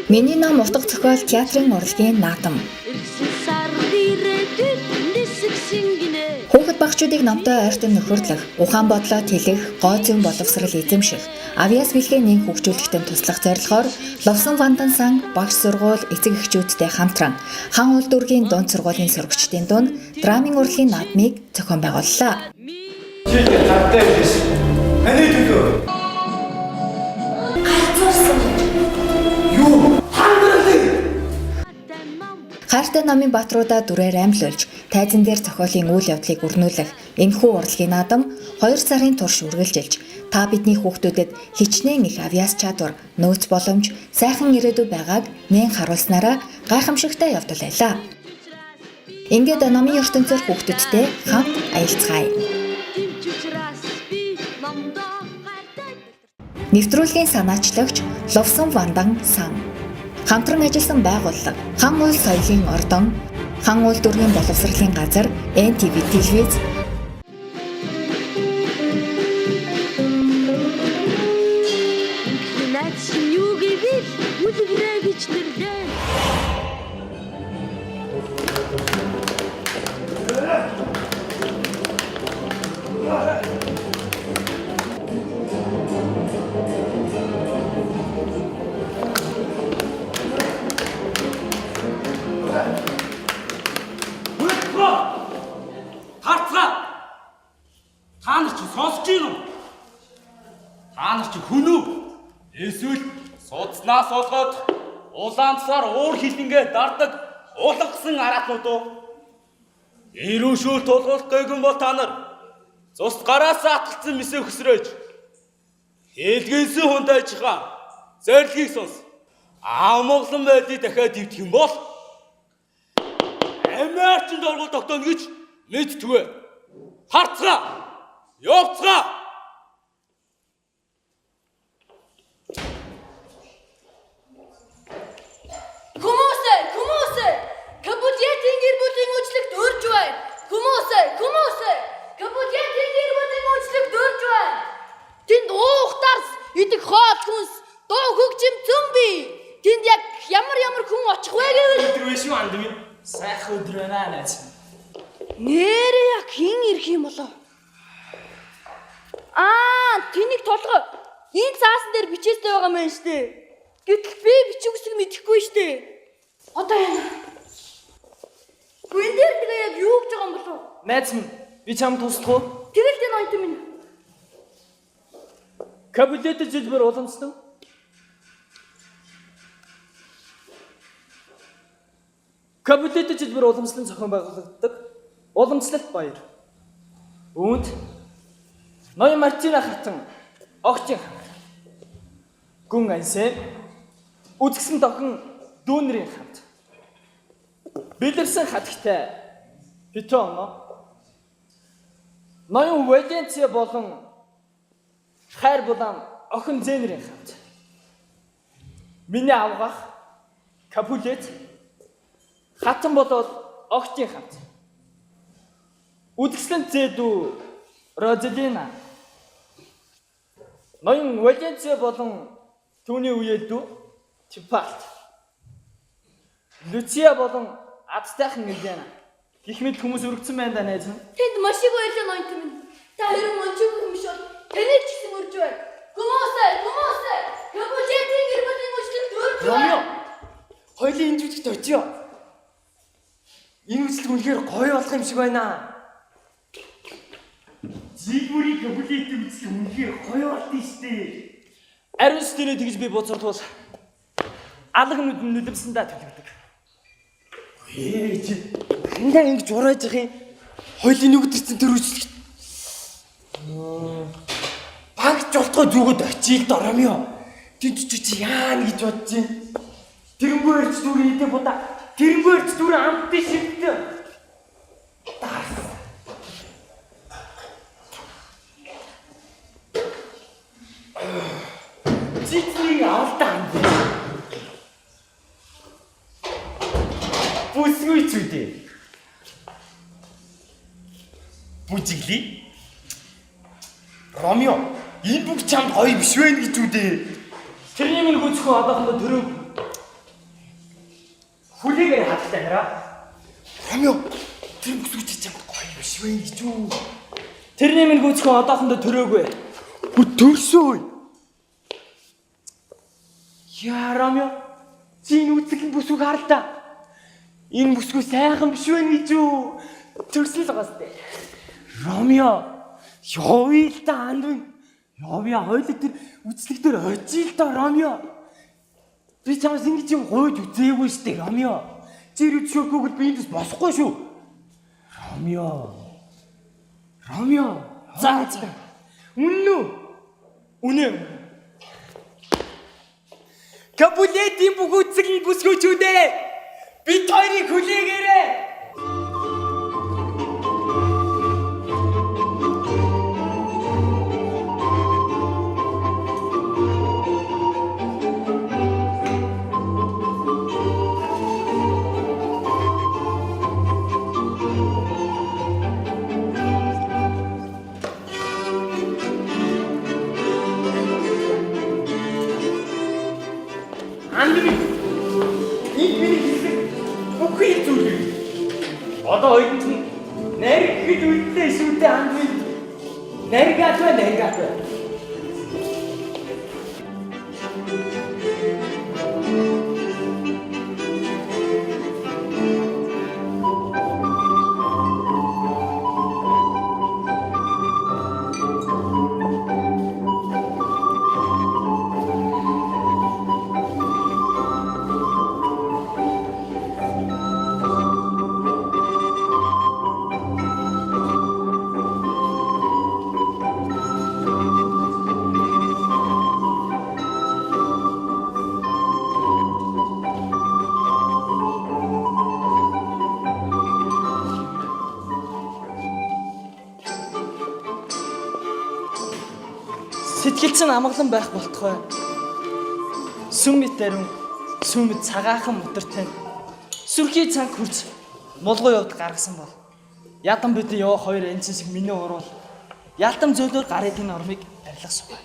Миний ном утга зохиол театрын урлагийн наадам. Хүүхэд багчуудыг номтой ойртон нөхөрлөх, ухаан бодлоо тэлэх, гоо зүйн боловсрал эзэмших, авьяас бэлгээ нээн хөгжүүлэхтэн туслах зорилгоор Ловсон Вандан сан багш сургууль эцэг эхчүүдтэй хамтран хан улс дүүргийн дунд сургуулийн сурагчдын дунд драмын урлагийн наадмыг зохион байгууллаа. Хайртай номын баатруудаа дүрээр амьлуулж, тайзан дээр зохиолын үйл явдлыг өрнүүлэх энэхүү урлагийн наадам 2 сарын турш үргэлжилж, та бидний хүүхдүүдэд хичнээн их авьяас чадвар, нөөц боломж, сайхан ирээдүй байгааг нээн харуулснараа гайхамшигтай явдал байлаа. Ингээд номын ертөнцөөр хүүхдүүдтэй хамт аялцгаая. Нэвтрүүлгийн санаачлагч Ловсон Вандан сан. Хамтран ажилласан байгууллага Хан улс соёлын ордон, Хан улс дүүргийн боловсролын газар, NTV телевиз. Та нар чи хүн үү? Эсвэл судснаас олгоод улаанцаар уур хилэнгээ дардаг улгасан араатнууд уу? Ирүүшүүл тулгуурлахгүй гэн бол та нар цус гараас атгалцсан мисээ хөсрөөж хэлгэнсэн хүнд ажихаа зорилгыг сонс. Амглан байдгийг дахиад ивдэх юм бол амиарчин доргол тогтооно гэж мэдтгвэ. Харцгаа! Явцгаа! Хүмүүсээ Капулетийн гэр бүлийн үйлчлэгт өрж байна. Хүмүүсээ Капулетийн гэр бүлийн үйлчлэгт өрж байна. Тэнд уухтарс идэх хоол хүнс дуу хөгжим зөмби. Тэнд яг ямар хүн очих вэ гэвэл өдөр биш үү анд минь? Сайхан өдөр байна найз. нэрээ яг хин ирэх юм болоо. Тэнийг толгой энэ цаасан дээр бичээстэй байгаа мэн штэ. Гэтэл би бичих үсэг мэдэхгүй штэ. Одоо яана? Гүн дээр би яг юу гэж байгаа юм болов? Найз минь, би чамд туслах уу? Тэрэлтэй ноёт минь. Капулет жилбэр уламжлав. Капулет жилбэр уламжлан зохион байгуулагддаг уламжлалт баяр. Үүнд ноён Мартина хатан огчийн гүн ансэн үзгсэн тохин дүүнэрийн хамт бэлэрсэн хатагтай Питоно ноён Валенция болон хайр булан охин Зенерийн хамт миний авгах Капулет хатан болоод огчийн хамт үзгсэн зэдүү Розелина ноён Валенция болон түүний үеэлдүү Типалт Лүция болон Ацтайхан Элена гэх мэт хүмүүс өргөцсөн байна да найз минь. Тэнд маш их байлаа ноёт минь. Та хэрэг мончиг юм шиг таныг ч гэсэн өрж байна. Хүмүүсээ Капулетийн гэр бүлийн үйлчлэгт өрж байна. Ромео хоёлын энэ жүжигт очиё. Энэ үйлчлэг үнэхээр гоё болох юм шиг байна. Зигмүрийн Капулетийн үйлчлэг үнэхээр гоё болтын штэ. Ариун сүтэнэ тэгж би буцартвал алга нүдэмсэн да төлөвдөг. Чи хандаа ингэж урааж байгаа юм. Хоёлын нүгдэрсэн тэр үйлчлэг. Багч болтгой зүгөд очил доромё. Тэнч чи яана гэж бодож байна. Тэрнгээрч дүрийн идэ буда. Тэрнгээрч дүрийн амттай шигтэй. Зитний алдаа. Бүсгүй зүдээ. Бүжиглий. Ромео, энэ бүх чамд гоё биш вэ гэж үдээ. Тэрний минь хүчгүй одоохондоо төрөв. Хүлээгээр хаттай хараа. Ромео тэр бүсгүй чичэм гоё биш вэ гэж үү? Тэрний минь гүцхэн одоохондоо төрөөгүй. Төрсөө. Яа Ромео, чи энэ үцгийн бүсгүй хар л да. Энэ бүсгүй сайхан биш вэ гэж үү? Төрсөн л гастай. Ромео, явъя л да андвин. Явъя хоёул тэр үцлэг дээр очил да Ромео. Би чамаас ингэж юм гойж үзээгүй штэ Ромео. Чи өчөөгөө би эндээс босохгүй шүү. Ромео. За. Үнэн. Капулетийн бүгүцгийн бүсгүйчүүдээ бид хоёрыг хүлээгээрэй. Одоо хоёрын чинь нариг гэж үлдээ шүү дээ андвин. Наригат. Сэтгэл чинь амгалан байх болтугай. Сүм мэт дарин, сүм мэт цагаахан мотортой. Сүрхий цанг хурц мулгуу явд гаргасан бол. Ядам бид яваа хоёр энцэн шиг миний уруул. Ялтам зөөлөөр гарыг энэ ормыг арилгах сугай.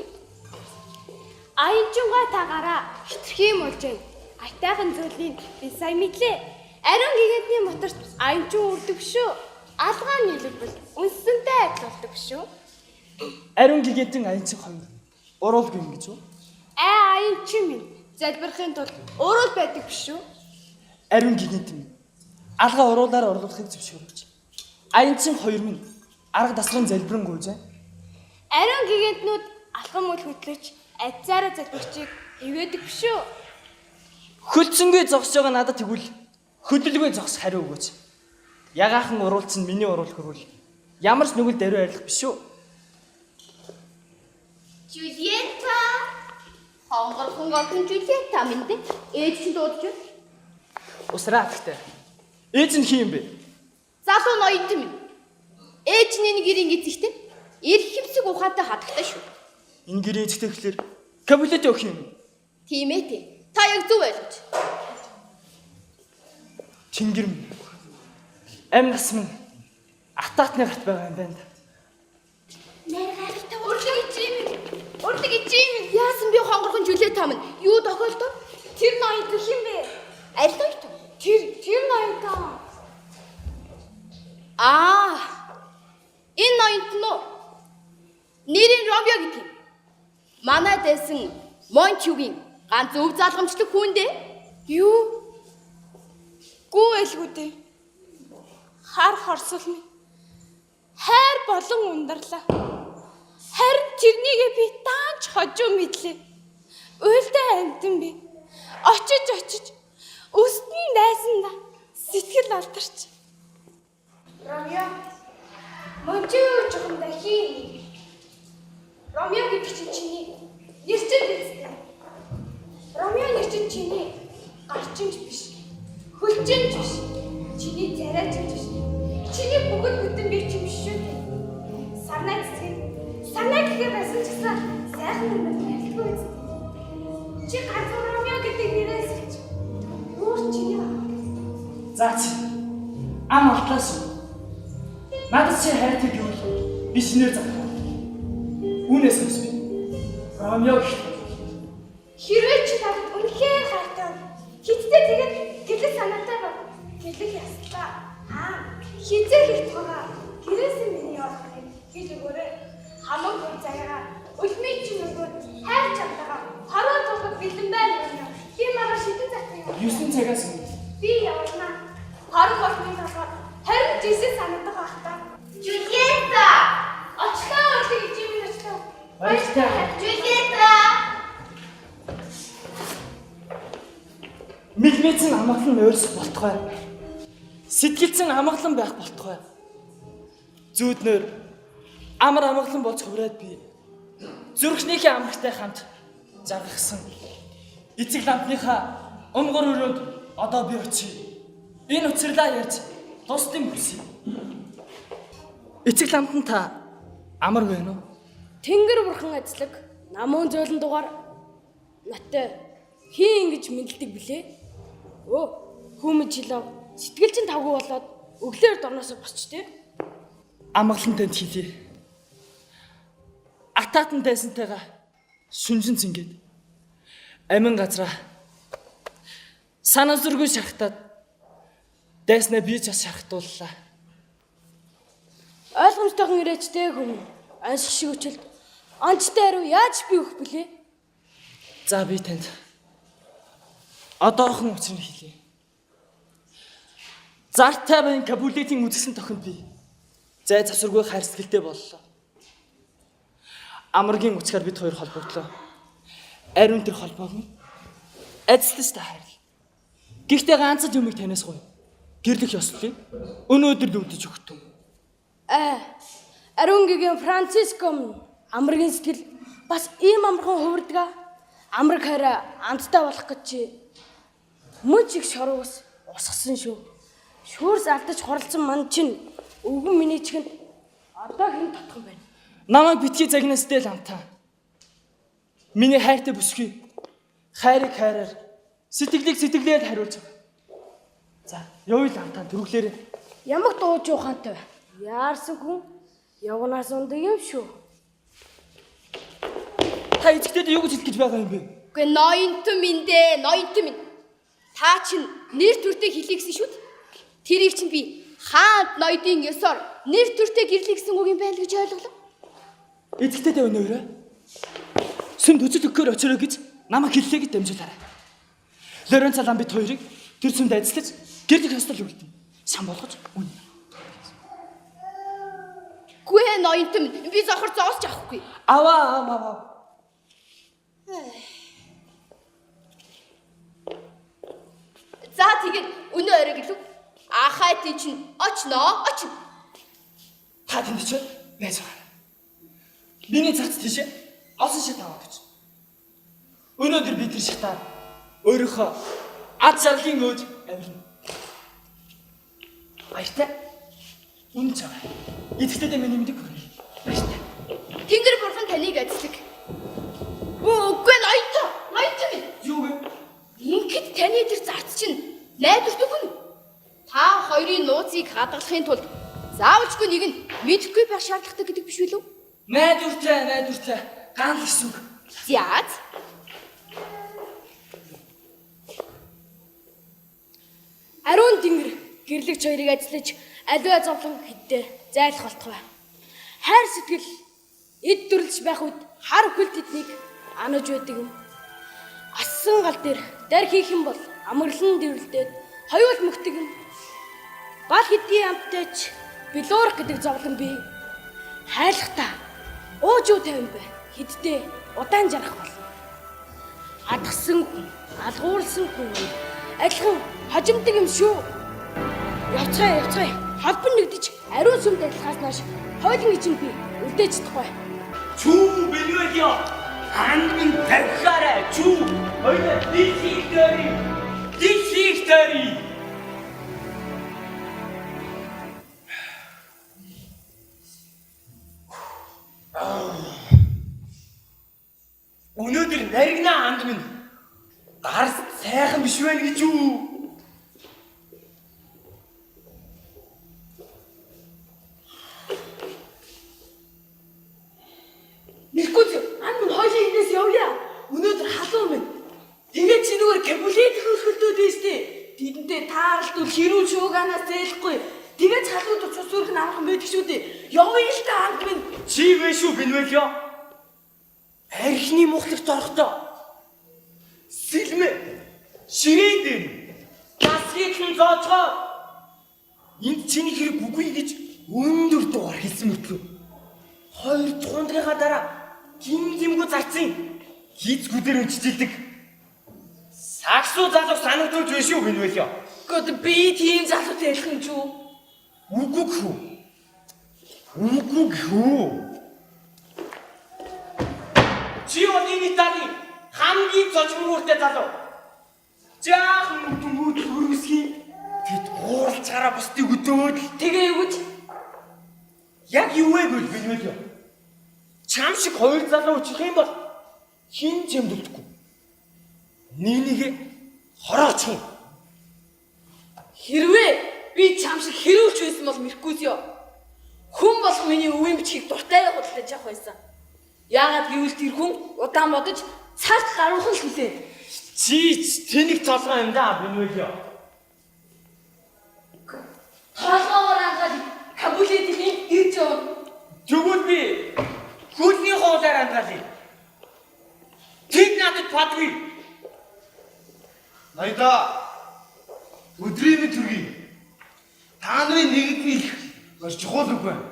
Аянчунгай тагаараа хитрхи мулжээ. Айтайхан зөөлийг би сайн мэдлээ. Ариун гигантны моторт аянчун үрдэг шүү. Алгаан нийлэгбэл үнсэнтэй адилуулдаг шүү. Ариун гигантын аянчин хоёр уруулгүй юм гэж үү? Аянчин минь залбирахын тулд уруул байдаг биш үү? Ариун гигантын алгаа уруулаар орлуулахыг зөвшөөрөж. Аянчин хоёр минь арга дасрын залбирэн гүйжээ. Ариун гигантнууд алхам үл хөдлөж айцаараа залбирчийг ивэдэг биш үү? Хөлцөнгөө зогсож байгаа надад тэгвэл хөдөлгөө зогс хариу өгөөч. Ягаахан уруулц нь миний уруул хөрвөл ямар ч нүгэл даруй арилах биш үү? Жюльетта. Хонгорхон гатын Жюльетта минь дээ. Ээж чинь дуудаж байна. Усраа гэхдээ. Ээж нь хин бэ? Залуу ноёд минь. Ээж нь энэ гэрийн эзэгтэй. Ирэх хэмсэг ухаантай хатагтай шүү. Энэ гэрээ эзэгтэй гэхлээр Капулет өгөх юм. Тийм ээ тий. Та яг зөв ойлгож. Чингэр минь. Амь нас минь атаатны гарт байгаа юм байна. Нэр хайртай урдлаг ичим. Яасан би хонгорхон Жюльетта минь юу тохиолдов? Тэр ноёд гэх юм бэ? Аль ноёд? Тэр ноёд. Энэ ноёд нь нэрийн Ромео гэдэг юм. Манай дэсэн Мончугийн ганц өв залгамжлаг хүн дээ. Юу? Гүү элгүү дээ. Хар хорсол минь. Хайр болон ундарлаа. Харин тэрнийгээ би даанч хожуу мэдлээ. Уйлдаа амтан би. Очиж өстөн найсанда сэтгэл алдарч. Ромео. Мончуу жоохон дахин. Ромео гэдэг чиний нэрчил биз? Ромео нэрчил чиний гарчимж биш. Хөлчимж биш. Чиний царайч биш. Чиний бүгд бүтэн бий ч юм шүү дээ. Санаа гэхээр байсан ч гэсэн сайхан юм хэлгүй үст. Чи ганц Ромео гэдэг нэрээс ч юу ч чиний байна. Заач. Ам алтлаас. Надад чи хайртай гэвэл би шинээр залах. Үүнээс хүс би. Ромео хэрвээ чи надад үнэхээр хайртай бол Хиттэй тэгээд гэлэг санаатай бол гэлэг яслаа. Хизээ хийх байгаа. Гэрээс миний явахыг хэл өгөөрэй. Хамаг хүн цагаа үлмийн чинь нөгөө хайр чадлаа. Хороо тоглох бэлэн байна юм. Би мараа шидэн зах юм. 9 цагаас Би явна. Хорог болтны толгой 29 санаатай байх та. Жюльетта! Очлоо үлдээ гэж юм очлоо. Баярлалаа. Жюльетта! Мэлмэцэн амгалан өөрс болтгой. Сэтгэлцэн амгалан байх болтгой. Зүүднөр амар амгалан болж хувраад би зүрхнийхээ амрагтай хамт заргахсан. Эцэг лампныхаа өмгөр өрөөнд одоо би очив. Энэ уцрлаа ярьж тусдын бүсий. Эцэг лампан та амар байна уу? Тэнгэр бурхан ажиллаг намуун зөөлөн дугаар наттай хин ингэж мэдлдэг блэ? Хүмж жилав сэтгэл чинь тавгүй болоод өглөөр дорноосоо босч тээ. Амгалан тэнд хийлээ. Атаатан дайсантайгаа шүнжин цингээд амин газраа санаа зүргүй шахтаад дайснаа би ч бас шахтууллаа. Ойлгомжтойхон ирээчтэй хүм аншиг шиг үчилд онцтой хариу яаж би өгөх блэ? За би танд одоохон учрыг хэлье. Зартай байн Кабулетийн үзэсгэлэн тохинд би зай завсаргүй хайр сэтгэлтэй боллоо. Амаргийн үцгээр бид хоёр холбогдлоо. Ариун тэр холбоог нь эцэстэж та хайрлаа. Гэхдээ ганц л юмыг танаас гоё. Гэрлэх ёслолыг өнөөдөр л үдэж өгтөм. Ариунгийн Франциском амаргийн сэтгэл бас ийм амархан хувирдаг. Амраг хараа амттай болох гэж чи мөч их шоргоос усгсан шүү. Шүүрс алдаж хорлцсон манд чинь өвгөн миний чихэнд одоо хэн татхан байна. Намайг битгий загнаас дээл амтаа. Миний хайртай бүсгүй. Хайрыг хайраар сэтгэлийг сэтгэлээр хариулж байгаа. За, явъя л амтаа төрөглөөрэй. Ямаг дууж ухаантай. Яарсан хүн явнаас ундаг юм шүү. Та эцэгтэй юу гэж хэлэх гэж байгаа юм бэ? Үгүй ноёнтон минь. Та чинь нэр төртэй хэлийгсэн шүү дээ. Тэрийг чинь би хаанд ноёдын ёсоор нэр төртэй гэрлэгсэн үг юм байна гэж ойлголоо. Эцэгтэй өнөөрөө. Сүмд үзэл өгөхөөр очироо гэж намайг хэллээ гэж дамжуулаарай. Лоренц Алан бид хоёрыг тэр сүмд ажиллаж гэрлэх ёслол үлдэн. Сан болгож үн. Гүй ноёнтон минь би зохор зоосч авахгүй. Аваа. За тэгээд өнөө орой гэлв. Ахай тий чинь очно. Та тэнд ч байж байгаа. Миний цац тийшээ осон шиг таваад гэж. Өнөөдөр бид тэр шатаар өөрийнхөө ад жаргалын өөж авирна. Баяртай. Үнэн ч аваа. Эцэгтэй миний мэдээ хүрээ. Баяртай. Тэнгэр бурхан таныг эзлэг. Үгүй ноёнтон минь. Юу вэ? Ингээд таны тэр зарц чинь найдвартай хүн. Та хоёрын нууцыг хадгалахын тулд заавалчгүй нэг нь мэдэхгүй байх шаардлагатай гэдэг биш үү? Найдвартай. Гаал гэсэн үг. Яац? Ариун тэнгэр гэрлэгч хоёрыг ажиллаж аливаа зовлон хэддээ зайлах болтугай. Хайр сэтгэл эд дүрлж байх үед хар хөл тэднийг анаж байдаг юм. Ассан гал дээр дар хийх юм бол амарлан дэврэлдээд хоёул мөхдөг юм. Бал хэдийн амттайч билуурах гэдэг зовлон бий. Хайлахтаа ууж юу тавин бэ? Хэддээ удаан жарах бол. Адгсан хүн, алгуулсан хүн адилхан хожимдаг юм шүү. Явцгаая. Холбон нэгдэж ариун сүмд ажиллахаас нааш хойлон ичэнд би үлдээж чадахгүй. Чүү бэлвэдё. Хангын тавхаарай. Чүү. Хоёул дишихтэри. Өнөөдөр наригнаа анд минь гарс сайхан биш байна гэж юу? Нэггүй анд минь хойлын инээс явъя. Өнөөдөр халуун минь. Тэгээд чи нөгөө Кабулет хөлтөө зөөлөд тийштэй. Тэдэнтэй тааралдвал хэрүүл шууганаас зээлэхгүй. Тэгээд цалууд цус зүрх нь амархан байдаг шүү дээ. Явъя л та хамт минь. Чи вэ шүү бинвэлё. Архины мухлагт орохдоо. Сэлмэ. Ширээн дээр. Гасхитлэн зоочгоо. Энд чиний хэрэг үгүй гэж өндөр дугаар хэлсэн мэтлүү. 2 дугаарынхаа дараа гимгимгүй зарцсан. Хийцгүүдээр өнчилдэг. Сагсуу залуу санагдуулж байна шүү бинвэлё. Гот би тийм залуутай ялах юм ч үү? Үгүй хүү. Үгүй хүү. Чи одны таны хамгийн зочмөртэй залуу. Жаахан дүмүүд хөрвсгийн тэд ууралж хараа бусдыг өдөөд Тэгээ юу гэж? яг юу вэ гэвэл бинвэлё. Чам шиг 2 залуу учих юм бол хин зэмдэлдэхгүй. Нэг хорооч юм. Хэрвээ би чам шиг хэрүүлж байсан бол Меркузио. Хүн болох миний өвийн бичгийг дуртай худалдаж авах байсан. Яагаад гэвэл тэр хүн удаан бодож цаг гаруухан л хүлээ. Чи тэнэг толгой юм да бинвэлё. Толгоогоор ангаад Кабулетийн ирж явна. Тэгвэл би хөлний хоолоор ангаалъя. Тэд надад падгүй. Найда өдрийн төргий. Та нарын нэгдний их маш чухал үг байна.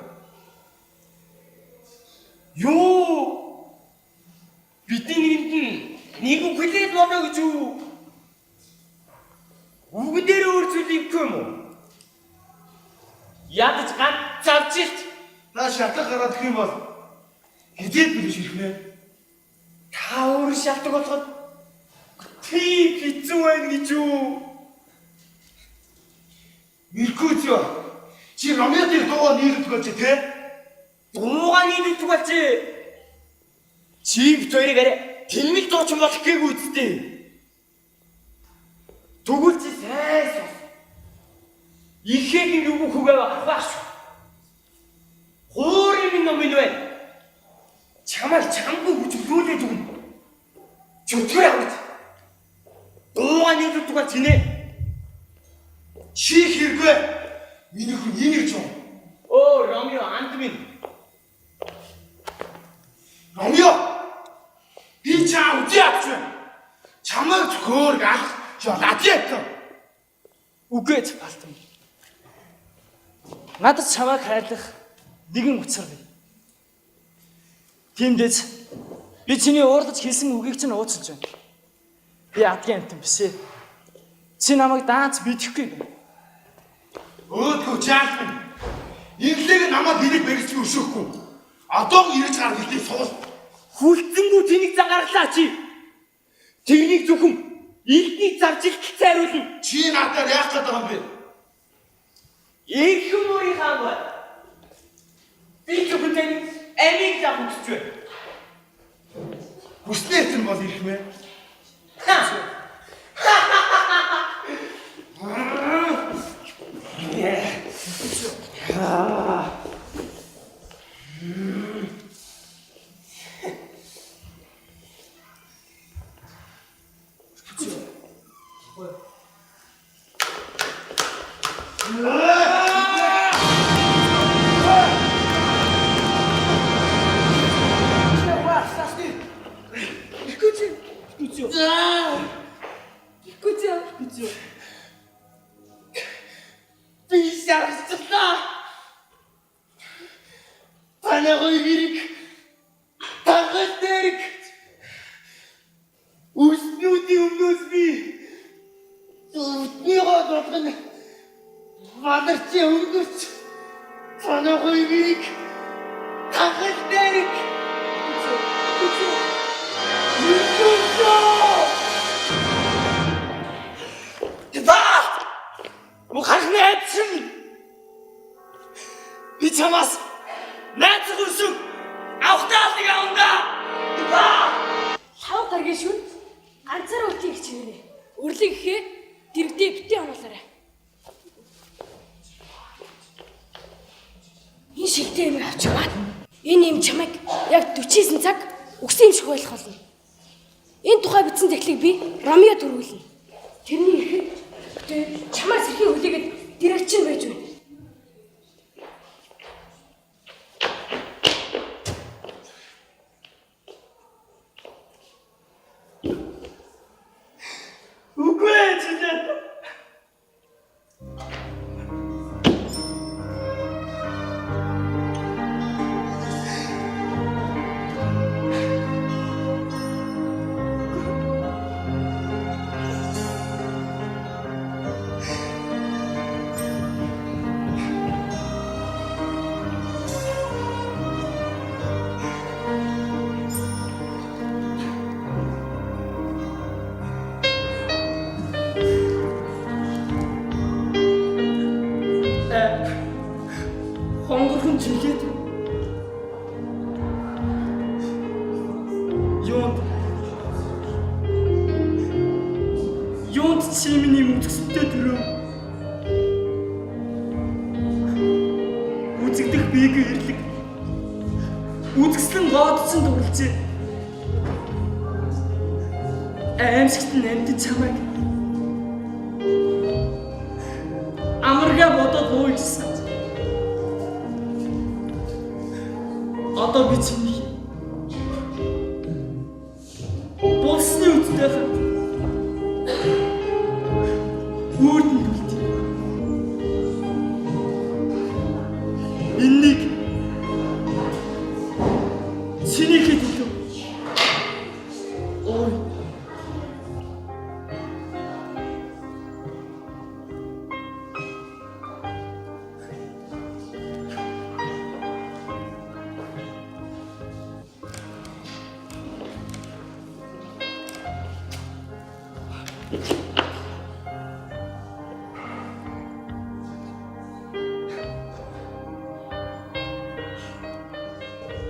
Юу? Бидний нэг үг хэлээд болоо гэж үү? Үгэн дээр өөр зүйл юм уу? Ядаж ганц завжилт. Та шатлах гараад ирэх юм бол хэдийд билж ирэх нэ? Та өөр шалтгаан болоход тийм хэцүү байна гэж үү? Меркузио чи Ромеотой дуугаа нийлдэг болж тэ? Дуугаа нийлдэг болж чи бит хоёрыг арай тэнмэг дуучин болох гээгүй үсттэй. Тэгвэл чи сайн сус. Ихэгийн юу хүүгээ авах шүү. Хоорын ном юм байна. Чамайг чамгүй хүчлүүлээд өгнө. Чөтгөр авах. Дуугаа нийлдэг болж хийнэ. Чи хэрэггүй. Миний хүн энийг ч юм. Оо Ромео анд минь. Ромео би чам үдээч. Чамайг хөөр гал. Жолатет. Үгэж балтам. Надад чамайг хайрлах нэгэн учир бий. Тиймдээс би чиний уурлаж хэлсэн үгийг чинь ууцалж байна. Би адгийн амтан биш ээ. Чи намайг даанч бидэхгүй байна. Өөдгөө жаалт. Инглэг намайг хэрэг бэрч өшөөхгүй. Одоо ирж гарах хэлээ суул. Хүлцэнгүү тэнийг загарлаа чи. Тэнийг зөвхөн илтний завжилт зайруулна. Чи надад яах гээд байгаа юм бэ? Их хүмүүрийн хаан бай. Би зөвхөн таны амийг зах хүсэж байна. Хүснээр тэр бол ирэх мэ? Би шаарчлаа. Танай хоёрыг тагтэрэг үснүүдийн өмнөөс би зүтнийгоо болгоно. Вадарчи өнгөрч танай хоёрыг тагтэрэг Мухарны эцэн би чамаас найзах үсэг авахтаа нэг авна. Лав гаргийн шүн ганцаар үлдгийг хичээнэ. Үрлэг гэхээ дэрэгдээ битээ онолоорой. Энэ шигтэй юм авч яваад энэ юм чамайг яг 49 цаг өгсөн юм шиг ойлгох болно. Энэ тухай бичсэн захлыг би Ромео дөрвүүлнэ. тэрний ихэд чамаас хэрхэн хүлээгээд директ чинь байж байна. Үгүй ээ Жилет. Хонгорхон Жилет. Юунд чи миний үзэсгэлэнтэй төрөө. Үзэгдэх биеийн эрлэг. Үзэсгэлэн гоодсон дурлжээ. Аимшигт нэмтэн чамайг. Амарга бодоод луйжсан. Одоо би чиний болсны үедээ хат үрдэн үлдээ. Энийг чиний хэлдэг. Ой.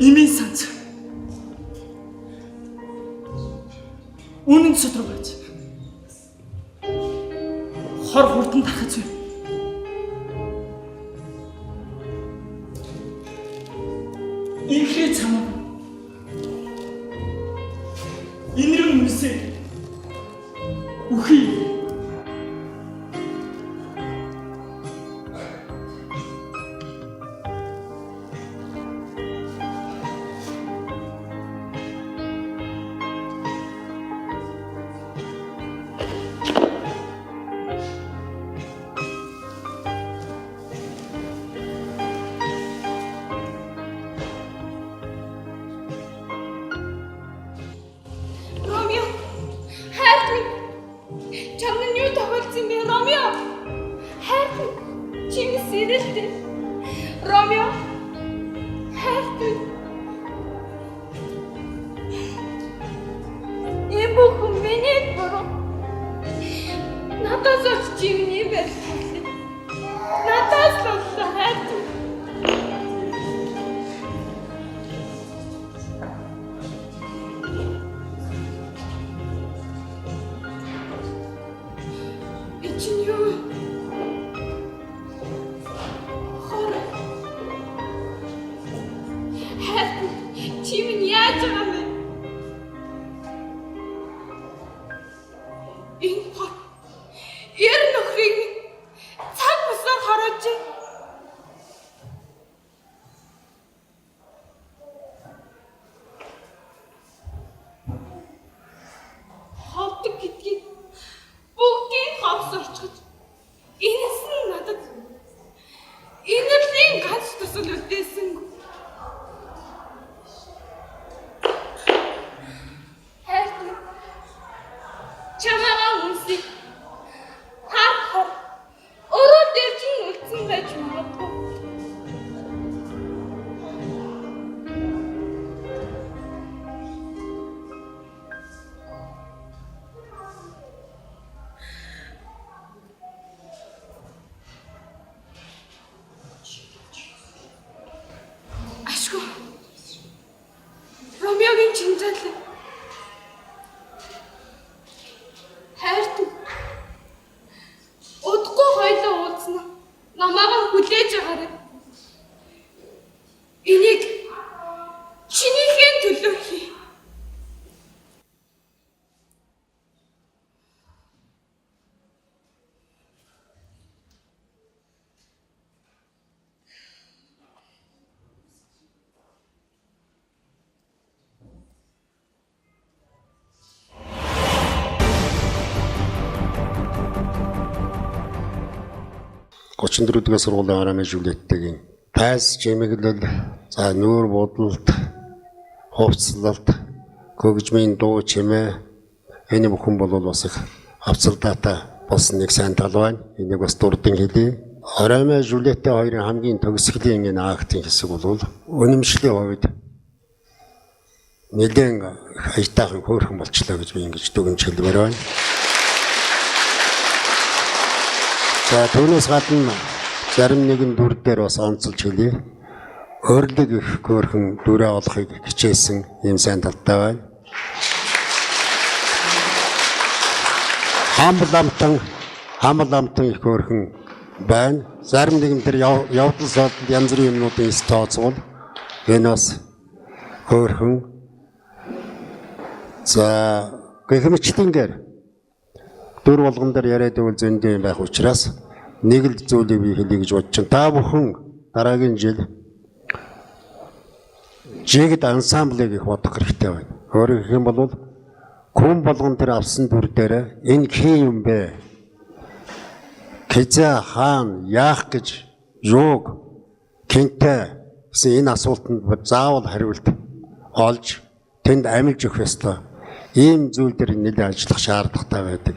Имийн санц. Үнэн содрогооч. Хор хурдан тархаж байна. Инхээ чамаа. Инрэн үсээ. Үхий. Ромео. Хайртай. Чамд юу тохиолдсон бэ, Ромео? Хайртай. Чи сэрэлтэй. Ромео. Хайртай. Энэ бүхэн миний буруу. Надаас олж чи миний байлгүй. Надаас л олсон хайртай. Için юу? Хор. Хайртай. Чи минь яаж байгаа юм бэ? Энэ хор. Ер нөхрийг цаг бусаар хараач. Ховдог гэдгийг бүгдийг ховс орчгож. Энэс нь надад инэрлийн ганц тусал үлдээсэн. Хайртай. Чамаа үнсий. Хар. Өрөө дээр чинь үлдсэн байж магадгүй. Ашгүй. Ромеогийн чинжаалал. Хайртай. Удахгүй хоёлоо уулзнаа. Намаагаа хүлээж агаарай. Энийг чинийхэн төлөө хий. 34 дугаар сургуулийн Арамын Жулеттгийн тайс чимэглэл, за нүүр бодолд, хувцлалт, хөгжмийн дуу чимээ энэ бүхэн бол бас их авцалдаатай болсон нэг сайн тал байна. Энийг бас дурдан хэлье. Арамын Жулеттэй хоёрын хамгийн төгсгөлийн энэ актын хэсэг бол үнэмшлийн хувьд нэлээд хаятайхан хөөрхөн болчлоо гэж би ингэж дүгнж хэлмээр байна. За түүнээс гадна зарим нэгэн дүр дээр бас онцолж хэлье. Өрлөг их хөөрхөн дүрээ олохыг хичээсэн юм сайн талтай байна. Хамбал амтан их хөөрхөн байна. Зарим нэгэн тэр явдал содод янз бүрийн юмнуудын тооцвол энэ бас хөөрхөн. За гихмичтингээр дүр болгон дээр яриад өгөл зөндөө байх учраас нэг л зүйлийг би хэлье гэж бодож байна. Та бүхэн дараагийн жил жигд ансамблыг их бодох хэрэгтэй байна. Өөрөөр хэлэх юм бол хүн болгон тэр авсан дүр дээр энэ хин юм бэ? Хэзээ хаана яах гэж юуг хинтээ гэсэн энэ асуултанд заавал хариулт олж тэнд амилж өгөх ёстой. Ийм зүйл дээр нэлээд ажиллах шаардлагатай байдаг.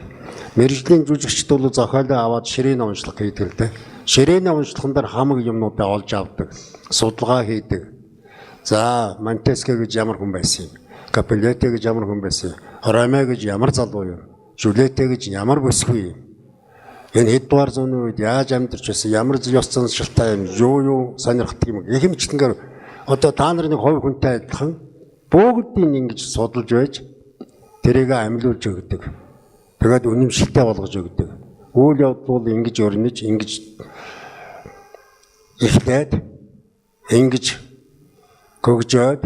Мэргэжлийн жүжигчд бол зохиолоо аваад ширээний уншлах хийдэг л дээ. Ширээний уншлахын дээр хамаг юмнуудаа олж авдаг, судалгаа хийдэг. За, Монтескье гэж ямар хүн байсан юм? Капеллетти гэж ямар хүн байсан юм? Ромео гэж ямар залуу юм? Жулетте гэж ямар бүсгүй юм? Энэ хэддугаар зууны үед яаж амьдарч байсан? Ямар ёс заншилтай юм? Юу сонирхдаг юм? Ихэмжлэнгээр одоо та нарын нэг хувь хүнтэй адилхан бүгдийг ингэж судалж байж тэрийг амьлуулж өгдөг. Тэгээд үнэмшилтэй болгож өгдөг. Үйл явдал бол ингэж өрнөж, ингэж ихлээд, ингэж хөгжөөд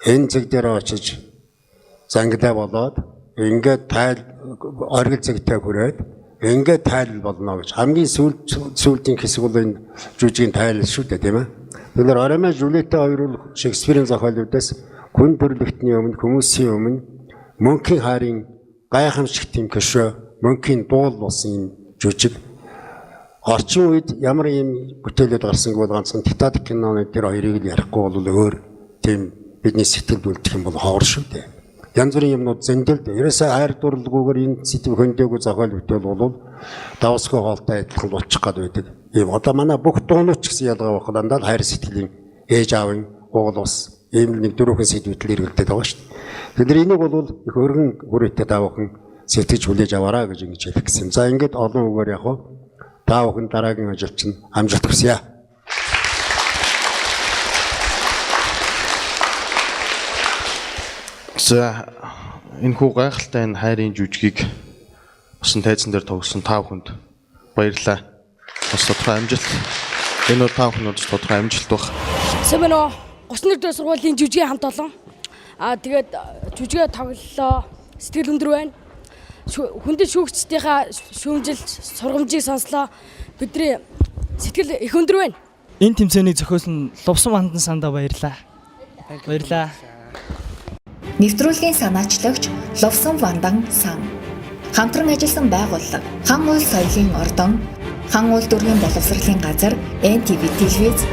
энэ зэг дээр очиж зангидаа болоод ингээд оргил зэгтэй хүрээд ингээд тайлал болно гэж хамгийн сүүлдийн хэсэг бол энэ жүжигийн тайлал шүү дээ, тийм ээ. Тэгэхээр Арамын Жулеттэй хоёр бол Шекспирийн зохиолуудаас хүн төрлөختний өмнө, хүмүүсийн өмнө мөнхийн хайрын гайхамшигт юм хөшөө, мөнхийн дуул болсон юм жүжиг. Орчин үед ямар юм бүтээлүүд гарсанг бол ганцхан Титаник киноны тэр хоёрыг л ярихгүй бол өөр тийм бидний сэтгэлд үлдэх юм бол ховор шүү дээ. Янз бүрийн юмнууд зөндөлд ерөөсөө хайр дурлалгүйгээр энэ сэтгэл хөндөөгүй зохиол бүтээл бол давсгүй хоолтой адилхан болчих гад байдаг. Ийм одоо манай бүх дуунууд ч гэсэн ялгаа байх дандаа хайр сэтгэлийн ээж аавын уул ус ийм нэг дөрвөн сэдвүүтэл ирүүлдэг байгаа шүү дээ. Тэгэхээр энийг бол их өргөн хүрээтэй таавхан сэтгэж хүлээж аваарай гэж ингэж хэлэх гэсэн юм. За ингээд олон үгээр яг та бүхэн дараагийн ажил чинь амжилт хүсье. За энэ хүү гайхалтай энэ хайрын жүжигийг усан тайзан дээр тоглосон та бүхэнд баярлалаа. Бас тодорхой амжилт. Энэ бол та бүхэнд тодорхой амжилт баг. Сэмэнэ 31 дугаар сургуулийн жүжигийн хамт олон. Тэгээд жүжигээ тоглолоо. Сэтгэл өндөр байна. Хүндэт шүүгчдийнхаа шүүмжилт сургамжийг сонслоо. Бидний сэтгэл их өндөр байна. Энэ тэмцээнийг зохиосон Лувсан Мандан сандаа баярлаа. Баярлаа. Нэвтрүүлгийн санаачлагч Лувсан Вандан сан. Хамтран ажилласан байгууллага Хан уул соёлын ордон, Хан уул дүүргийн боловсролын газар, NTV телевиз,